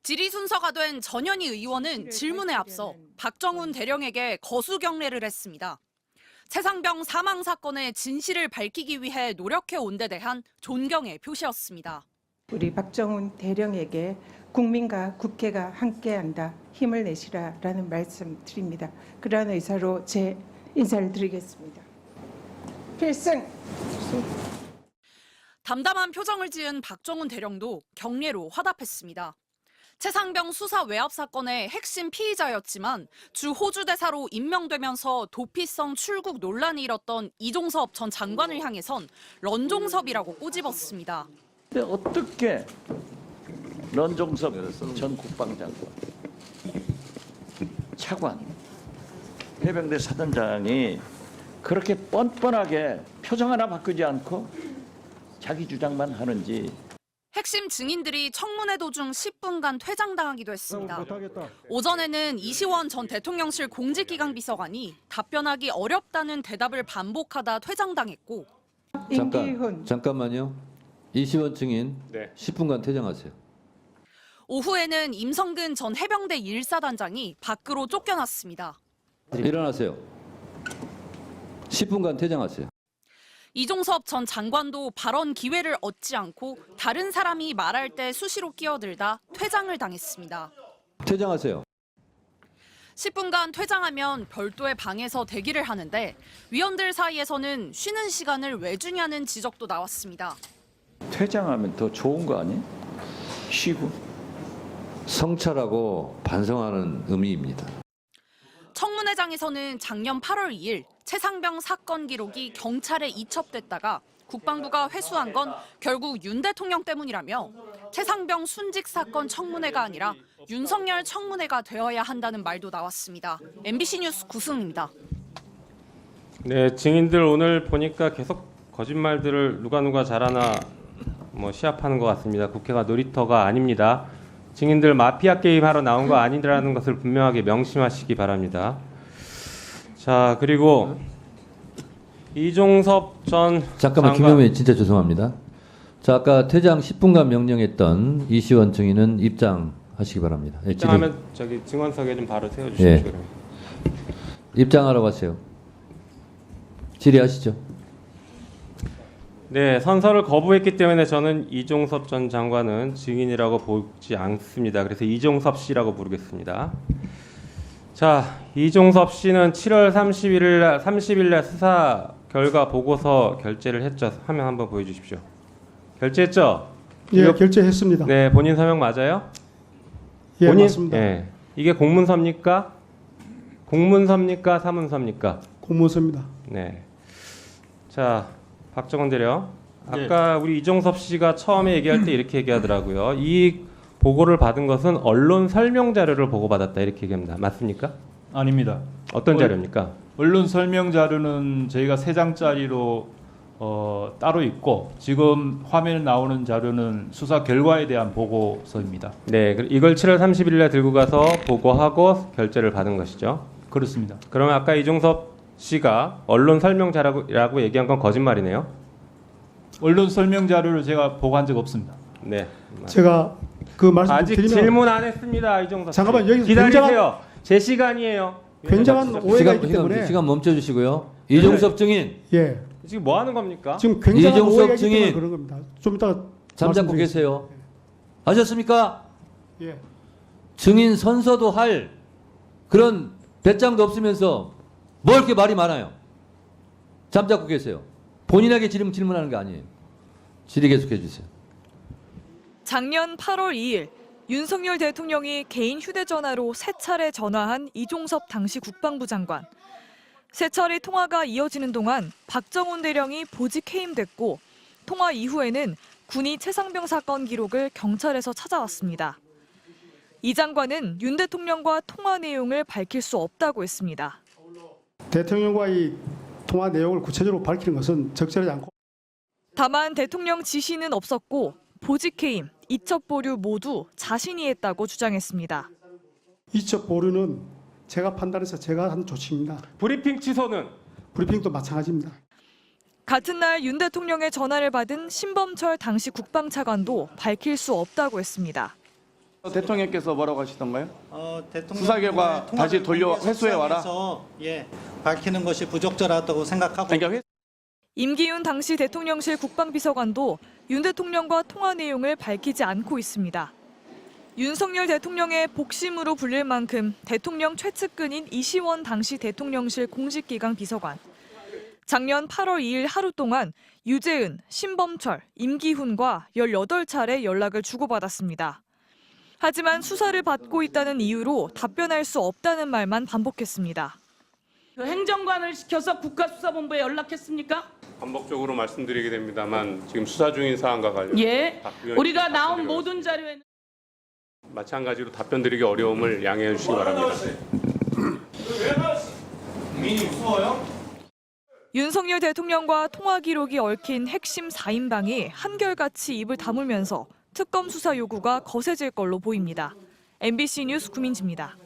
질의 순서가 된 전현희 의원은 질문에 앞서 박정훈 대령에게 거수 경례를 했습니다. 최상병 사망 사건의 진실을 밝히기 위해 노력해온 데 대한 존경의 표시였습니다. 우리 박정훈 대령에게 국민과 국회가 함께한다, 힘을 내시라라는 말씀 드립니다. 그러한 의사로 제 인사를 드리겠습니다. 필승! 담담한 표정을 지은 박정훈 대령도 경례로 화답했습니다. 최상병 수사 외압 사건의 핵심 피의자였지만 주 호주 대사로 임명되면서 도피성 출국 논란이 일었던 이종섭 전 장관을 향해선 런종섭이라고 꼬집었습니다. 근데 어떻게 런종섭 전 국방장관, 차관, 해병대 사단장이 그렇게 뻔뻔하게 표정 하나 바꾸지 않고 자기 주장만 하는지. 핵심 증인들이 청문회 도중 10분간 퇴장당하기도 했습니다. 오전에는 이시원 전 대통령실 공직기강 비서관이 답변하기 어렵다는 대답을 반복하다 퇴장당했고, 잠깐만요. 이시원 증인 10분간 퇴장하세요. 오후에는 임성근 전 해병대 1사단장이 밖으로 쫓겨났습니다. 일어나세요. 10분간 퇴장하세요. 이종섭 전 장관도 발언 기회를 얻지 않고 다른 사람이 말할 때 수시로 끼어들다 퇴장을 당했습니다. 퇴장하세요. 10분간 퇴장하면 별도의 방에서 대기를 하는데 위원들 사이에서는 쉬는 시간을 왜 주냐는 지적도 나왔습니다. 퇴장하면 더 좋은 거 아니? 쉬고. 성찰하고 반성하는 의미입니다. 청문회장에서는 작년 8월 2일 최상병 사건 기록이 경찰에 이첩됐다가 국방부가 회수한 건 결국 윤 대통령 때문이라며 최상병 순직 사건 청문회가 아니라 윤석열 청문회가 되어야 한다는 말도 나왔습니다. MBC 뉴스 구승입니다. 네, 증인들 오늘 보니까 계속 거짓말들을 누가 잘하나 시합하는 것 같습니다. 국회가 놀이터가 아닙니다. 증인들 마피아 게임 하러 나온 거 아니라는 것을 분명하게 명심하시기 바랍니다. 자, 그리고 이종섭 전 잠깐만, 김영민 진짜 죄송합니다. 자, 아까 퇴장 10분간 명령했던 이시원 증인은 입장하시기 바랍니다. 입장하면 저기 증언석에 좀 바로 세워주십시오. 예. 입장하러 가세요. 질의하시죠. 네, 선서를 거부했기 때문에 저는 이종섭 전 장관은 증인이라고 보지 않습니다. 그래서 이종섭 씨라고 부르겠습니다. 자, 이종섭 씨는 7월 30일 날 수사 결과 보고서 결재를 했죠. 화면 한번 보여주십시오. 결재했죠? 예, 결재했습니다. 네, 본인 서명 맞아요? 예, 맞습니다. 예, 이게 공문서입니까? 공문서입니까? 사문서입니까? 공문서입니다. 네. 자, 박정훈 대령. 아까 우리 이종섭 씨가 처음에 얘기할 때 이렇게 얘기하더라고요. 이 보고를 받은 것은 언론 설명 자료를 보고받았다 이렇게 얘기합니다. 맞습니까? 아닙니다. 어떤 자료입니까? 언론 설명 자료는 저희가 3장짜리로 따로 있고 지금 화면에 나오는 자료는 수사 결과에 대한 보고서입니다. 네, 이걸 7월 30일 날 들고 가서 보고하고 결재를 받은 것이죠. 그렇습니다. 그러면 아까 이종섭 씨가 언론 설명 자료라고 얘기한 건 거짓말이네요. 언론 설명 자료를 제가 보고한 적 없습니다. 네. 제가 그 말씀 아직 드리면 질문 안 했습니다, 이종섭 씨. 잠깐만, 여기서 기다리세요. 제 시간이에요. 굉장한 오해가 있기 때문에 시간 멈춰주시고요. 이종섭 증인. 예, 지금 뭐 하는 겁니까? 지금 굉장한 이종섭 오해가 있기 때문에 증인. 그런 겁니다. 좀 이따가 잠자고 계세요. 아셨습니까? 예, 증인 선서도 할 그런 배짱도 없으면서 뭘 이렇게 말이 많아요. 잠자고 계세요. 본인에게 질문하는 게 아니에요. 질의 계속해 주세요. 작년 8월 2일 윤석열 대통령이 개인 휴대전화로 3차례 전화한 이종섭 당시 국방부 장관. 3차례 통화가 이어지는 동안 박정훈 대령이 보직 해임됐고 통화 이후에는 군이 최상병 사건 기록을 경찰에서 찾아왔습니다. 이 장관은 윤 대통령과 통화 내용을 밝힐 수 없다고 했습니다. 대통령과의 통화 내용을 구체적으로 밝히는 것은 적절하지 않고 다만 대통령 지시는 없었고 보직 해임, 이첩 보류 모두 자신이 했다고 주장했습니다. 이첩 보류는 제가 판단해서 제가 한 조치입니다. 브리핑 취소는? 브리핑도 마찬가지입니다. 같은 날 윤 대통령의 전화를 받은 신범철 당시 국방차관도 밝힐 수 없다고 했습니다. 대통령께서 뭐라고 하시던가요? 대통령 수사 결과 다시 돌려 회수해 와라. 예, 밝히는 것이 부적절하다고 생각하고. 그러니까 임기훈 당시 대통령실 국방비서관도 윤 대통령과 통화 내용을 밝히지 않고 있습니다. 윤석열 대통령의 복심으로 불릴 만큼 대통령 최측근인 이시원 당시 대통령실 공직기강 비서관. 작년 8월 2일 하루 동안 유재은, 신범철, 임기훈과 18차례 연락을 주고받았습니다. 하지만 수사를 받고 있다는 이유로 답변할 수 없다는 말만 반복했습니다. 행정관을 시켜서 국가수사본부에 연락했습니까? 반복적으로 말씀드리게 됩니다만 지금 수사 중인 사안과 관련 예. 우리가 나온 모든 자료에는 마찬가지로 답변드리기 어려움을 양해해 주시기 바랍니다. 윤석열 대통령과 통화 기록이 얽힌 핵심 4인방이 한결같이 입을 다물면서 특검 수사 요구가 거세질 걸로 보입니다. MBC 뉴스 구민지입니다.